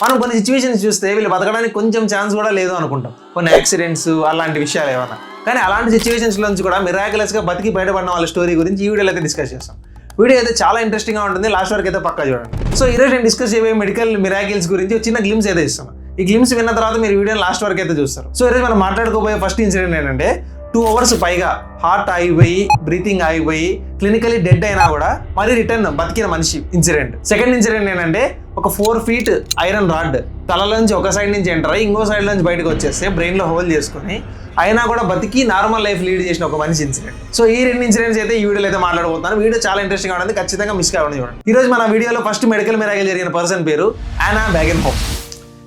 మనం కొన్ని సిచ్యువేషన్స్ చూస్తే వీళ్ళు బతకడానికి కొంచెం ఛాన్స్ కూడా లేదు అనుకుంటాం, కొన్ని యాక్సిడెంట్స్ అలాంటి విషయాలు ఏమన్నా. కానీ అలాంటి సిచ్యువేషన్స్ నుంచి కూడా మిరాకులస్గా బతికి బయటపడిన వాళ్ళ స్టోరీ గురించి ఈ వీడియోలో అయితే డిస్కస్ చేస్తాం. వీడియో అయితే చాలా ఇంట్రెస్టింగ్గా ఉంటుంది, లాస్ట్ వరకు అయితే పక్కా చూడండి. సో ఈరోజు నేను డిస్కస్ చేయబోయే మెడికల్ మిరాకిల్స్ గురించి చిన్న గ్లిమ్స్ అయితే ఇస్తాను. ఈ గ్లిమ్స్ విన్న తర్వాత మీరు వీడియోని లాస్ట్ వరకు అయితే చూస్తారు. సో ఈరోజు మనం మాట్లాడుకోబోయే ఫస్ట్ ఇన్సిడెంట్ ఏంటంటే 2 hours పైగా హార్ట్ ఆగిపోయి బ్రీతింగ్ ఆగిపోయి క్లినికలీ డెడ్ అయినా కూడా మరీ రిటర్న్ బతికిన మనిషి ఇన్సిడెంట్. సెకండ్ ఇన్సిడెంట్ ఏంటంటే ఒక 4 feet ఐరన్ రాడ్ తలలోంచి ఒక సైడ్ నుంచి ఎంటర్ అయ్యి ఇంకో సైడ్ నుంచి బయటకు వచ్చేస్తే బ్రెయిన్లో హోల్ చేసుకుని అయినా కూడా బతికి నార్మల్ లైఫ్ లీడ్ చేసిన ఒక మనిషి ఇన్సిడెంట్. సో ఈ 2 ఇన్సిడెంట్స్ అయితే ఈ వీడియోలో అయితే మాట్లాడబోతున్నాను. వీడియో చాలా ఇంట్రెస్టింగ్ ఉంటుంది, ఖచ్చితంగా మిస్ కావడం చూడండి. ఈ రోజు మన వీడియోలో ఫస్ట్ మెడికల్ మిరాకిల్ జరిగిన పర్సన్ పేరు యానా బ్యాగెన్హోఫ్.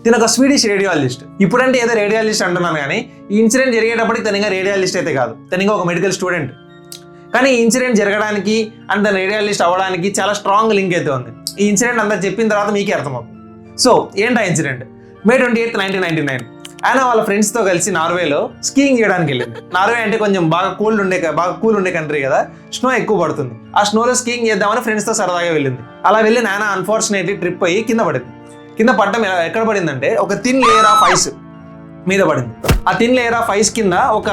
తిన ఒక స్వీడిష్ రేడియాలజిస్ట్. ఇప్పుడంటే ఏదో రేడియాలజిస్ట్ అంటున్నాను, కానీ ఈ ఇన్సిడెంట్ జరిగేటప్పటికి తను ఇంకా రేడియాలజిస్ట్ అయితే కాదు, తను ఇంకా ఒక మెడికల్ స్టూడెంట్. కానీ ఈ ఇన్సిడెంట్ జరగడానికి అండ్ తను రేడియాలజిస్ట్ అవ్వడానికి చాలా స్ట్రాంగ్ లింక్ అయితే ఉంది. ఈ ఇన్సిడెంట్ అంతా చెప్పిన తర్వాత మీకే అర్థమవుతుంది. సో ఏంటి ఆ ఇన్సిడెంట్? May 28, 1999 ఆయన వాళ్ళ ఫ్రెండ్స్తో కలిసి నార్వేలో స్కీయింగ్ చేయడానికి వెళ్ళింది. నార్వే అంటే కొంచెం బాగా కూల్ ఉండే కంట్రీ కదా, స్నో ఎక్కువ పడుతుంది. ఆ స్నోలో స్కీయింగ్ చేద్దామని ఫ్రెండ్స్తో సరదాగా వెళ్ళింది. అలా వెళ్ళి నాన్న అన్ఫార్చునేట్లీ ట్రిప్ అయ్యి కింద పడింది. కింద పడ్డం ఎక్కడ పడిందంటే ఒక థిన్ లేయర్ ఆఫ్ ఐస్ మీద పడింది. ఆ థిన్ లేయర్ ఆఫ్ ఐస్ కింద ఒక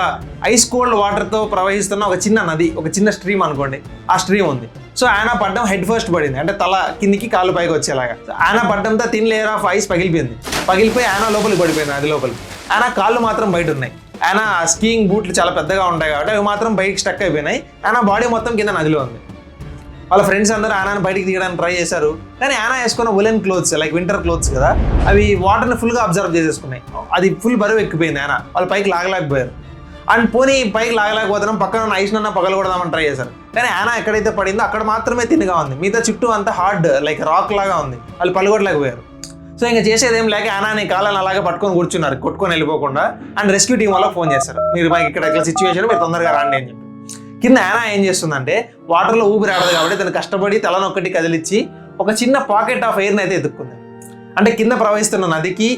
ఐస్ కోల్డ్ వాటర్తో ప్రవహిస్తున్న ఒక చిన్న నది, ఒక చిన్న స్ట్రీమ్ అనుకోండి, ఆ స్ట్రీమ్ ఉంది. సో ఆయన పడ్డం హెడ్ ఫస్ట్ పడింది, అంటే తల కిందికి కాళ్ళు పైకి వచ్చేలాగా. ఆయన పడ్డంతో థిన్ లేయర్ ఆఫ్ ఐస్ పగిలిపోయి ఆయన లోపలికి పడిపోయింది, నది లోపలికి. ఆయన కాళ్ళు మాత్రం బయట ఉన్నాయి. ఆయన స్కీయింగ్ బూట్లు చాలా పెద్దగా ఉంటాయి కాబట్టి అవి మాత్రం బయటకి స్టక్ అయిపోయినాయి. ఆయన బాడీ మొత్తం కింద నదిలో ఉంది. వాళ్ళ ఫ్రెండ్స్ అందరూ ఆనాను బయటికి తీయడానికి ట్రై చేశారు, కానీ ఆనా వేసుకున్న woollen clothes like winter clothes కదా, అవి వాటర్ని ఫుల్గా అబ్జర్వ్ చేసేసుకున్నాయి. అది ఫుల్ బరువు ఎక్కిపోయింది. ఆనా వాళ్ళు పైకి లాగలేకపోయారు. అండ్ పోనీ పైకి లాగలేకపోతున్నాం, పక్కన ఐస్ నన్నా పగలగొడదామని ట్రై చేశారు. కానీ ఆనా ఎక్కడైతే పడిందో అక్కడ మాత్రమే తిన్నగా ఉంది, మిగతా చుట్టూ అంతా హార్డ్ లైక్ రాక్ లాగా ఉంది, వాళ్ళు పగలగొట్టలేకపోయారు. సో ఇంకా చేసేదేం లేక ఆనాని కాళ్ళని అలాగే పట్టుకొని కూర్చున్నారు, కొట్టుకొని వెళ్ళిపోకుండా. అండ్ రెస్క్యూ టీం వాళ్ళకి ఫోన్ చేస్తారు, మీరు మాకు ఇక్కడ సిచ్యువేషన్ మీరు తొందరగా రాండి అని చెప్పి. కింద యానా ఏం చేస్తుందంటే వాటర్లో ఊపిరి ఆడదు కాబట్టి తను కష్టపడి తలనొక్కటి కదిలిచ్చి ఒక చిన్న పాకెట్ ఆఫ్ ఎయిర్ని అయితే ఎత్తుక్కుంది. అంటే కింద ప్రవహిస్తున్న నదికి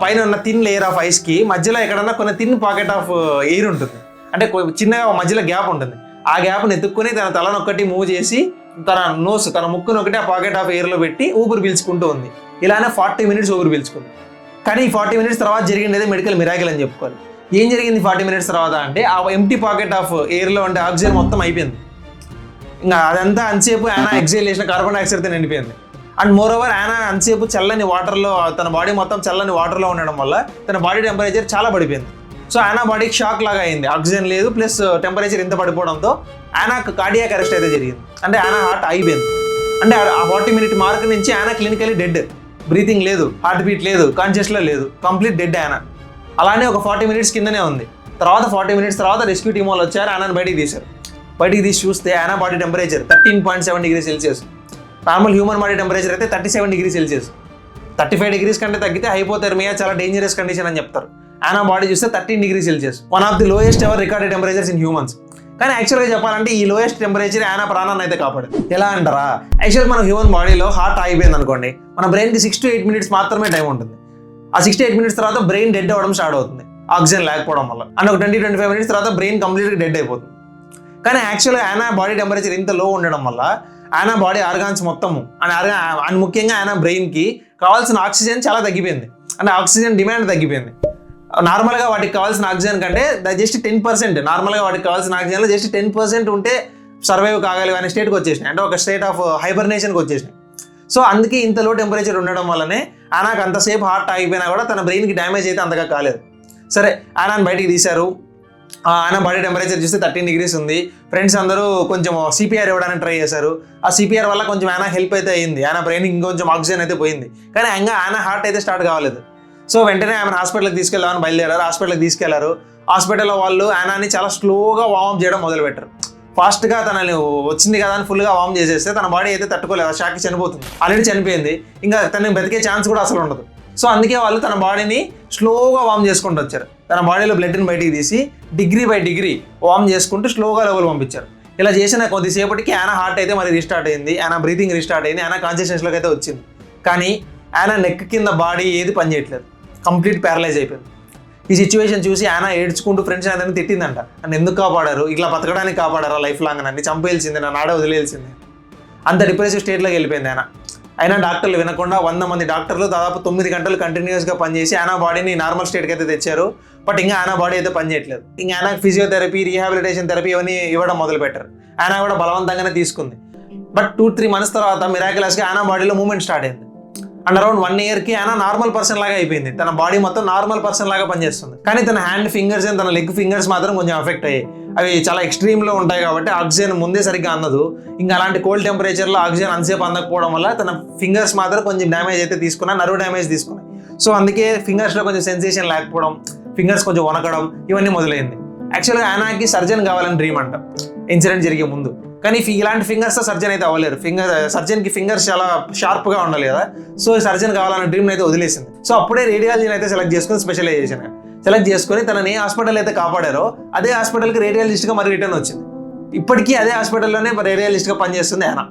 పైన ఉన్న థిన్ లేయర్ ఆఫ్ ఐస్కి మధ్యలో ఎక్కడన్నా కొన్ని థిన్ పాకెట్ ఆఫ్ ఎయిర్ ఉంటుంది, అంటే చిన్నగా మధ్యలో గ్యాప్ ఉంటుంది. ఆ గ్యాప్ని ఎత్తుక్కొని తన తలనొక్కటి మూవ్ చేసి తన ముక్కునొక్కటి ఆ పాకెట్ ఆఫ్ ఎయిర్లో పెట్టి ఊపిరి పీల్చుకుంటూ ఉంది. ఇలానే 40 minutes ఊపిరి పీల్చుకుంది. కానీ ఈ 40 minutes తర్వాత జరిగింది మెడికల్ మిరాకిల్ అని చెప్పుకోవాలి. ఏం జరిగింది 40 minutes తర్వాత అంటే ఆ ఎంప్టీ పాకెట్ ఆఫ్ ఎయిర్లో ఉండే ఆక్సిజన్ మొత్తం అయిపోయింది. ఇంకా అదంతా అంతసేపు ఆయన ఎక్సైల్ చేసిన కార్బన్ డైఆక్సైడ్తో నిండిపోయింది. అండ్ మోర్ ఓవర్ ఆయన అంతసేపు చల్లని వాటర్లో, తన బాడీ మొత్తం చల్లని వాటర్లో ఉండడం వల్ల తన బాడీ టెంపరేచర్ చాలా పడిపోయింది. సో ఆయన బాడీకి షాక్ లాగా అయింది, ఆక్సిజన్ లేదు ప్లస్ టెంపరేచర్ ఇంత పడిపోవడంతో ఆయనకు కార్డియాక్ అరెస్ట్ అయితే జరిగింది. అంటే ఆయన హార్ట్ అయిపోయింది. అంటే ఆ 40 minute మార్క్ నుంచి ఆయన క్లినికలీ డెడ్, బ్రీతింగ్ లేదు, హార్ట్ బీట్ లేదు, కాన్షియస్లో లేదు, కంప్లీట్ డెడ్ ఆయన. అలానే ఒక 40 minutes కిందనే ఉంది. తర్వాత 40 minutes తర్వాత రెస్క్యూ టీమ్ వాళ్ళు వచ్చారు, ఆయనను బయటికి తీశారు. బయటికి తీసి చూస్తే ఆయన body temperature 13.7 degrees Celsius. Normal human body temperature అయితే 37 degrees Celsius. 35 degrees కంటే తగ్గితే హైపోథెర్మియా, చాలా డేంజరస్ కండిషన్ అని చెప్తారు. ఆయన బాడీ చూస్తే 13 degrees Celsius, one of the lowest ever recorded temperatures in humans. కానీ యాక్చువల్గా చెప్పాలంటే ఈ లోయెస్ట్ టెంపరేచర్ ఆయన ప్రాణాన్ని అయితే కాపాడదు. ఎలా అంటారా, యాక్చువల్ మన హ్యూమన్ బాడీలో హార్ట్ ఆగిపోయింది అనుకోండి, మన బ్రెయిన్కి 6 to 8 minutes మాత్రమే టైం ఉంటుంది. ఆ 6 to 8 minutes తర్వాత బ్రెయిన్ డెడ్ అవ్వడం స్టార్ట్ అవుతుంది ఆక్సిజన్ లేకపోవడం వల్ల. అండ్ ఒక 20-25 minutes తర్వాత బ్రెయిన్ కంప్లీట్గా డెడ్ అయిపోతుంది. కానీ యాక్చువల్గా ఆయన బాడీ టెంపరేచర్ ఇంత లో ఉండడం వల్ల ఆయన బాడీ ఆర్గాన్స్ మొత్తము అండ్ ముఖ్యంగా ఆయన బ్రెయిన్కి కావాల్సిన ఆక్సిజన్ చాలా తగ్గిపోయింది. అంటే ఆక్సిజన్ డిమాండ్ తగ్గిపోయింది. నార్మల్గా వాటికి కావాల్సిన ఆక్సిజన్ కంటే జస్ట్ 10%, నార్మల్గా వాటికి కావాల్సిన ఆక్సిజన్లో జస్ట్ 10% ఉంటే సర్వైవ్ కాగలిగి అనే స్టేట్కి వచ్చేసినాయి, అంటే ఒక స్టేట్ ఆఫ్ హైబర్నేషన్కి వచ్చేసినాయి. సో అందుకే ఇంత లో టెంపరేచర్ ఉండడం వల్లనే ఆయనకు అంతసేపు హార్ట్ ఆగిపోయినా కూడా తన బ్రెయిన్కి డ్యామేజ్ అయితే అంతగా కాలేదు. సరే ఆయనను బయటికి తీశారు. ఆయన బాడీ టెంపరేచర్ చూస్తే 13 degrees ఉంది. ఫ్రెండ్స్ అందరూ కొంచెం CPR ఇవ్వడానికి ట్రై చేశారు. ఆ CPR వల్ల కొంచెం ఆయన హెల్ప్ అయితే అయింది, ఆయన బ్రెయిన్కి ఇంకొంచెం ఆక్సిజన్ అయితే పోయింది. కానీ ఇంకా ఆయన హార్ట్ అయితే స్టార్ట్ కావలేదు. సో వెంటనే ఆయన హాస్పిటల్కి తీసుకెళ్దామని బయలుదేరారు. హాస్పిటల్కి తీసుకెళ్లారు. హాస్పిటల్లో వాళ్ళు ఆయనని చాలా స్లోగా వార్మ్ చేయడం మొదలుపెట్టారు. ఫాస్ట్గా తనని వచ్చింది కదా అని ఫుల్గా వార్మ్ చేసేస్తే తన బాడీ అయితే తట్టుకోలేదు, ఆ షాక్కి చనిపోతుంది. ఆల్రెడీ చనిపోయింది, ఇంకా తనని బతికే ఛాన్స్ కూడా అసలు ఉండదు. సో అందుకే వాళ్ళు తన బాడీని స్లోగా వార్మ్ చేసుకుంటూ వచ్చారు. తన బాడీలో బ్లడ్ని బయటికి తీసి డిగ్రీ బై డిగ్రీ వార్మ్ చేసుకుంటూ స్లోగా లెవెల్ పంపించారు. ఇలా చేసిన కొద్దిసేపటికి ఆయన హార్ట్ అయితే మరి రీస్టార్ట్ అయింది, ఆయన బ్రీతింగ్ రీస్టార్ట్ అయింది, ఆయన కాన్షియస్నెస్లోకి అయితే వచ్చింది. కానీ ఆయన నెక్ కింద బాడీ ఏది పనిచేయట్లేదు, కంప్లీట్ ప్యారలైజ్ అయిపోయింది. ఈ సిచ్యువేషన్ చూసి ఆయన ఏడ్చుకుంటూ ఫ్రెండ్స్ అందరినీ తిట్టిందంట, నన్ను ఎందుకు కాపాడారు, ఇట్లా బతకడానికి కాపాడారా, లైఫ్ లాంగ్ నన్ను చంపేయాల్సిందే, నన్ను ఆడే వదిలేయాల్సిందే. అంత డిప్రెసివ్ స్టేట్లోకి వెళ్ళిపోయింది ఆయన. అయినా డాక్టర్లు వినకుండా 100 మంది డాక్టర్లు దాదాపు 9 గంటలు కంటిన్యూస్గా పనిచేసి ఆనా బాడీని నార్మల్ స్టేట్కి అయితే తెచ్చారు. బట్ ఇంకా ఆనా బాడీ అయితే పనిచేయట్లేదు. ఇంకా ఆనా ఫిజియోథెరపీ, రీహాబిలిటేషన్ థెరపీ ఇవన్నీ ఇవ్వడం మొదలుపెట్టారు. ఆనా కూడా బలవంతంగానే తీసుకుంది. బట్ 2-3 మంత్స్ తర్వాత మిరాక్యులస్గా ఆనా బాడీలో మూవ్మెంట్ స్టార్ట్ అయింది. అండ్ అరౌండ్ 1 ఇయర్కి ఆనా నార్మల్ పర్సన్ లాగా అయిపోయింది. తన బాడీ మొత్తం నార్మల్ పర్సన్ లాగా పనిచేస్తుంది. కానీ తన హ్యాండ్ ఫింగర్స్ అండ్ తన లెగ్ ఫింగర్స్ మాత్రం కొంచెం ఎఫెక్ట్ అయ్యాయి. అవి చాలా ఎక్స్ట్రీమ్లో ఉంటాయి కాబట్టి ఆక్సిజన్ ముందే సరిగ్గా అందదు. ఇంకా అలాంటి కోల్డ్ టెంపరేచర్లో ఆక్సిజన్ అంతసేపు అందకపోవడం వల్ల తన ఫింగర్స్ మాత్రం కొంచెం డ్యామేజ్ అయితే తీసుకున్నాయి, నర్వ్ డ్యామేజ్ తీసుకున్నాయి. సో అందుకే ఫింగర్స్లో కొంచెం సెన్సేషన్ లేకపోవడం, ఫింగర్స్ కొంచెం వనకడం ఇవన్నీ మొదలైంది. యాక్చువల్గా ఆనాకి సర్జన్ కావాలని డ్రీమ్ అంట ఇన్సిడెంట్ జరిగే ముందు. కానీ ఇలాంటి ఫింగర్స్తో సర్జన్ అయితే అవ్వలేరు. సర్జన్కి ఫింగర్స్ చాలా షార్ప్గా ఉండాలి కదా. సో సర్జన్ కావాలన్న డ్రీమ్ అయితే వదిలేసింది. సో అప్పుడే రేడియాలజీని అయితే సెలెక్ట్ చేసుకుని స్పెషలైజేషన్ సెలెక్ట్ చేసుకుని తనని ఏ హాస్పిటల్ అయితే కాపాడారో అదే హాస్పిటల్కి రేడియాలజిస్ట్గా మరి రిటర్న్ వచ్చింది. ఇప్పటికీ అదే హాస్పిటల్లోనే రేడియాలజిస్ట్గా పనిచేస్తుంది ఆనా.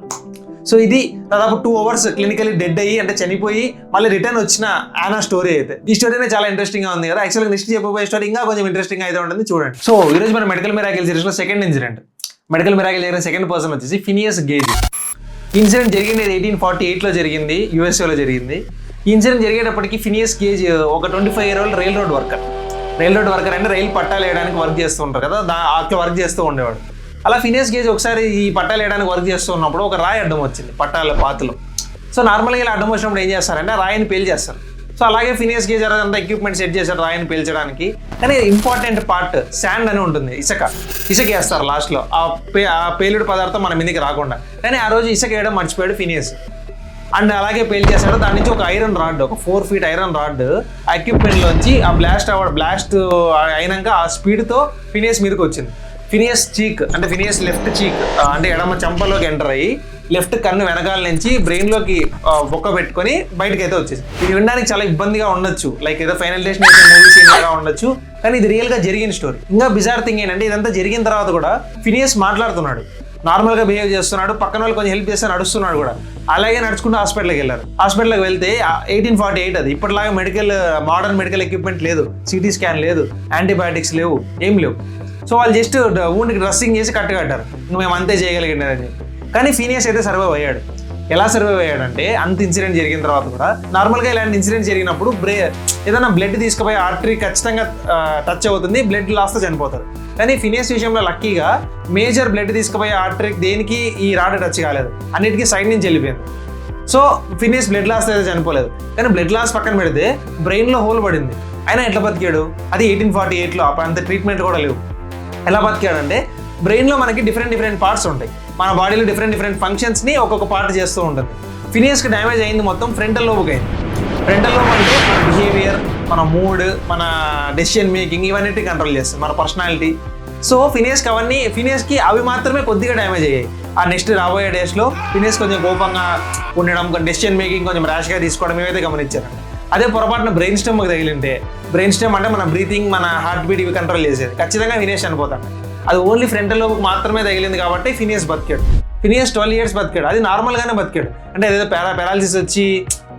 సో ఇది దాదాపు 2 hours క్లినికలీ డెడ్ అయ్యి అంటే చనిపోయి మళ్ళీ రిటర్న్ వచ్చిన ఆనా స్టోరీ అయితే. ఈ స్టోరీనే చాలా ఇంట్రెస్టింగ్ గా ఉంది కదా. యాక్చువల్గా నెక్స్ట్ చెప్పబోయే స్టోరీ ఇంకా కొంచెం ఇంట్రెస్టింగ్ అయితే ఉంటుంది, చూడండి. సో ఈ రోజు మన మెడికల్ మిరాకిల్ సిరీస్ లో సెకండ్ ఇన్సిడెంట్. మెడికల్ మిరాకిల్ జరిగిన సెకండ్ పర్సన్ వచ్చేసి ఫినియస్ గేజ్. ఇన్సిడెంట్ జరిగింది 1848లో జరిగింది, యూఎస్ఏలో జరిగింది. ఈ ఇన్సిడెంట్ జరిగేటప్పటికి ఫినియస్ గేజ్ ఒక 25-year-old రైల్ రోడ్ వర్కర్ అంటే రైలు పట్టాలు వేయడానికి వర్క్ చేస్తూ ఉంటారు కదా, అట్లా వర్క్ చేస్తూ ఉండేవాడు. అలా ఫినియస్ గేజ్ ఒకసారి ఈ పట్టాలు వేయడానికి వర్క్ చేస్తూ ఉన్నప్పుడు ఒక రాయి అడ్డం వచ్చింది పట్టాల పాతలో. సో నార్మల్గా ఇలా అడ్డం వచ్చినప్పుడు ఏం చేస్తారంటే రాయిని పేల్చేస్తారు. సో అలాగే ఫినియస్ గేజ్ అంతా ఎక్విప్మెంట్ సెట్ చేశారు రాయిని పేల్చడానికి. కానీ ఇంపార్టెంట్ పార్ట్ శాండ్ అని ఉంటుంది, ఇసుక వేస్తారు లాస్ట్లో ఆ పేలుడు పదార్థం మన మీదకి రాకుండా. కానీ ఆ రోజు ఇసుక వేయడం మర్చిపోయాడు ఫినియస్. అండ్ అలాగే పేల్ చేశాడు. దాని నుంచి ఒక ఐరన్ రాడ్, ఒక 4 feet ఐరన్ రాడ్ ఆ ఎక్విప్మెంట్లోంచి ఆ బ్లాస్ట్ అయినాక ఆ స్పీడ్తో ఫినియస్ మీదకి వచ్చింది. ఫినియస్ చీక్ అంటే ఫినియస్ లెఫ్ట్ చీక్ అంటే ఎడమ చెంపలోకి ఎంటర్ అయ్యి లెఫ్ట్ కన్ను వెనకాల నుంచి బ్రెయిన్లోకి బొక్క పెట్టుకొని బయటకు అయితే వచ్చేసి. ఇది వినడానికి చాలా ఇబ్బందిగా ఉండొచ్చు, లైక్ ఏదో ఫైనల్ డెస్టినేషన్ మూవీ సీన్ లాగా ఉండొచ్చు, కానీ ఇది రియల్గా జరిగిన స్టోరీ. ఇంకా బిజార్ థింగ్ ఏంటంటే ఇదంతా జరిగిన తర్వాత కూడా ఫినియస్ మాట్లాడుతున్నాడు, నార్మల్గా బిహేవ్ చేస్తున్నాడు, పక్కన వాళ్ళు కొంచెం హెల్ప్ చేస్తే నడుస్తున్నాడు కూడా. అలాగే నడుచుకుంటూ హాస్పిటల్కి వెళ్ళారు. హాస్పిటల్కి వెళ్తే 1848 అది, ఇప్పటిలాగా మోడర్న్ మెడికల్ ఎక్విప్మెంట్ లేదు, సిటీ స్కాన్ లేదు, యాంటీబయాటిక్స్ లేవు, ఏం లేవు. సో వాళ్ళు జస్ట్ ఊండికి డ్రెస్సింగ్ చేసి కట్టారు, మేము అంతే చేయగలిగినారని. కానీ ఫినియస్ అయితే సర్వైవ్ అయ్యాడు. ఎలా సర్వైవ్ అయ్యాడంటే అంత ఇన్సిడెంట్ జరిగిన తర్వాత కూడా నార్మల్గా ఇలాంటి ఇన్సిడెంట్ జరిగినప్పుడు ఏదైనా బ్లడ్ తీసుకుపోయి ఆర్టరీ ఖచ్చితంగా టచ్ అవుతుంది, బ్లడ్ లాస్తో చనిపోతారు. కానీ ఫినియస్ విషయంలో లక్కీగా మేజర్ బ్లడ్ తీసుకుపోయే ఆర్టరీకి దేనికి ఈ రాడ్ టచ్ కాలేదు, అన్నిటికీ సైడ్ నుంచి వెళ్ళిపోయింది. సో ఫినియస్ బ్లడ్ లాస్ అయితే చనిపోలేదు. కానీ బ్లడ్ లాస్ పక్కన పెడితే బ్రెయిన్లో హోల్ పడింది. అయినా ఎట్లా బతికాడు? అది 1848లో, అంత ట్రీట్మెంట్ కూడా లేవు. ఎలా బతికాడంటే బ్రెయిన్లో మనకి డిఫరెంట్ పార్ట్స్ ఉంటాయి. మన బాడీలో డిఫరెంట్ ఫంక్షన్స్ని ఒక్కొక్క పార్ట్ చేస్తూ ఉంటుంది. ఫినియస్కి డ్యామేజ్ అయింది మొత్తం ఫ్రంటల్ లోబ్కి అయింది. ఫ్రంటల్ లోబ్ అంటే మన బిహేవియర్, మన మూడ్, మన డెసిషన్ మేకింగ్ ఇవన్నిటి కంట్రోల్ చేస్తుంది, మన పర్సనాలిటీ. సో ఫినియస్కి అవి మాత్రమే కొద్దిగా డ్యామేజ్ అయ్యాయి. ఆ నెక్స్ట్ రాబోయే డేస్లో ఫినియస్ కొంచెం కోపంగా ఉండడం, డెసిషన్ మేకింగ్ కొంచెం ర్యాష్గా తీసుకోవడం ఏవైతే గమనించారండి. అదే పొరపాటున బ్రెయిన్ స్టెమ్కి తగిలింటే, బ్రెయిన్ స్టెమ్ అంటే మన బ్రీతింగ్, మన హార్ట్ బీట్ ఇవి కంట్రోల్ చేసేది, ఖచ్చితంగా ఫినియస్ చనిపోతాడు. అది ఓన్లీ ఫ్రంటల్ లోబ్కి మాత్రమే తగిలింది కాబట్టి ఫినియస్ బతికాడు. ఫినియస్ 12 years బతికాడు. అది నార్మల్గానే బతికాడు, అంటే ఏదో పారాలిసిస్ వచ్చి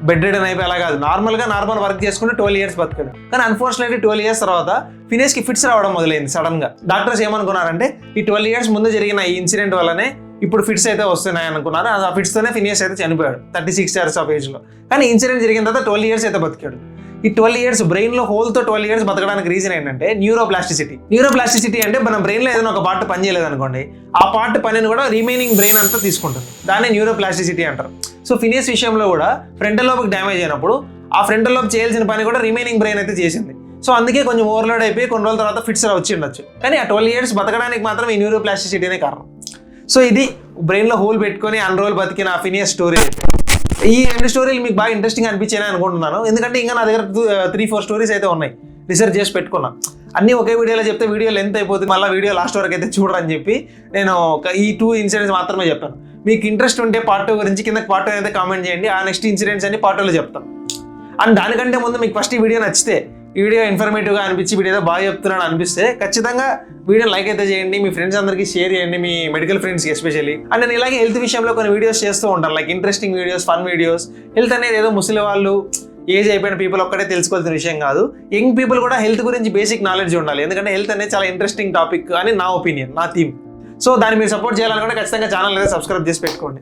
బెడ్ రిడన్ అయిపోయి అలా కాదు, నార్మల్ వర్క్ చేసుకుంటే 12 years బతికాడు. కానీ అన్ఫార్చునేట్లీ 12 years తర్వాత ఫినియస్కి ఫిట్స్ రావడం మొదలైంది సడన్గా. డాక్టర్స్ ఏమనుకున్నారంటే ఈ 12 years ముందు జరిగిన ఈ ఇన్సిడెంట్ వల్లనే ఇప్పుడు ఫిట్స్ అయితే వస్తున్నాయి అనుకున్నారు. ఆ ఫిట్స్తోనే ఫినియస్ అయితే చనిపోయాడు 36 years ఆఫ్ ఏజ్లో. కానీ ఇన్సిడెంట్ జరిగిన తర్వాత 12 years అయితే బతికాడు. ఈ 12 years బ్రెయిన్లో హోల్తో 12 years బతకడానికి రీజన్ ఏంటంటే న్యూరోప్లాస్టిసిటీ అంటే మన బ్రెయిన్లో ఏదైనా ఒక పార్ట్ పని చేయలేదు అనుకోండి, ఆ పార్ట్ పనిని కూడా రిమైనింగ్ బ్రెయిన్ అంతా తీసుకుంటుంది, దాన్ని న్యూరోప్లాస్టిసిటీ అంటారు. సో ఫినియస్ విషయంలో కూడా ఫ్రంటల్ లోబ్కి డ్యామేజ్ అయినప్పుడు ఆ ఫ్రంటల్ లోబ్ చేయాల్సిన పని కూడా రిమైనింగ్ బ్రెయిన్ అయితే చేసింది. సో అందుకే కొంచెం ఓవర్లోడ్ అయిపోయి కొన్ని రోజుల తర్వాత ఫిట్స్ వచ్చి ఉండొచ్చు. కానీ ఆ 12 years బతకడానికి మాత్రం ఈ న్యూరోప్లాస్టిసిటీనే కారణం. సో ఇది బ్రెయిన్లో హోల్ పెట్టుకొని అన్ని రోజులు బతికిన ఫినియస్ స్టోరీ. ఈ 2 స్టోరీలు మీకు బాగా ఇంట్రెస్టింగ్ అనిపించాయని అనుకుంటున్నాను, ఎందుకంటే ఇంకా నా దగ్గర 3-4 స్టోరీస్ అయితే ఉన్నాయి, రీసెర్చ్ చేసి పెట్టుకున్నా. అన్నీ ఒకే వీడియోలో చెప్తే వీడియో లెంత్ అయిపోతుంది, మళ్ళీ వీడియో లాస్ట్ వరకు అయితే చూడరని చెప్పి నేను ఈ 2 ఇన్సిడెంట్స్ మాత్రమే చెప్పాను. మీకు ఇంట్రెస్ట్ ఉంటే పార్ట్ 2 గురించి కింద పార్ట్ 2 అయితే కామెంట్ చేయండి, ఆ నెక్స్ట్ ఇన్సిడెంట్స్ అన్ని పార్ట్ 2లో చెప్తాను. అండ్ దానికంటే ముందు మీకు ఫస్ట్ ఈ వీడియో నచ్చితే, ఈ వీడియో ఇన్ఫర్మేటివ్గా అనిపించి వీడియో బాగా చెప్తున్నాను అనిపిస్తే ఖచ్చితంగా వీడియో లైక్ అయితే చేయండి, మీ ఫ్రెండ్స్ అందరికీ షేర్ చేయండి, మీ మెడికల్ ఫ్రెండ్స్కి ఎస్పెషల్లీ. అండ్ నేను ఇలాగే హెల్త్ విషయంలో కొన్ని వీడియోస్ చేస్తూ ఉంటాను, like interesting videos, fun videos. Health అనేది ఏదో ముసలి వాళ్ళు, ఏజ్ అయిపోయిన పీపుల్ ఒక్కటే తెలుసుకోవాల్సిన విషయం కాదు, యంగ్ పీపుల్ కూడా హెల్త్ గురించి బేసిక్ నాలెడ్జ్ ఉండాలి, ఎందుకంటే హెల్త్ అనేది చాలా ఇంట్రెస్టింగ్ టాపిక్ అని నా ఒపీనియన్, నా థీమ్. సో దాన్ని మీరు సపోర్ట్ చేయాలనుకుంటే ఖచ్చితంగా ఛానల్ అయితే సబ్స్క్రైబ్ చేసి పెట్టుకోండి.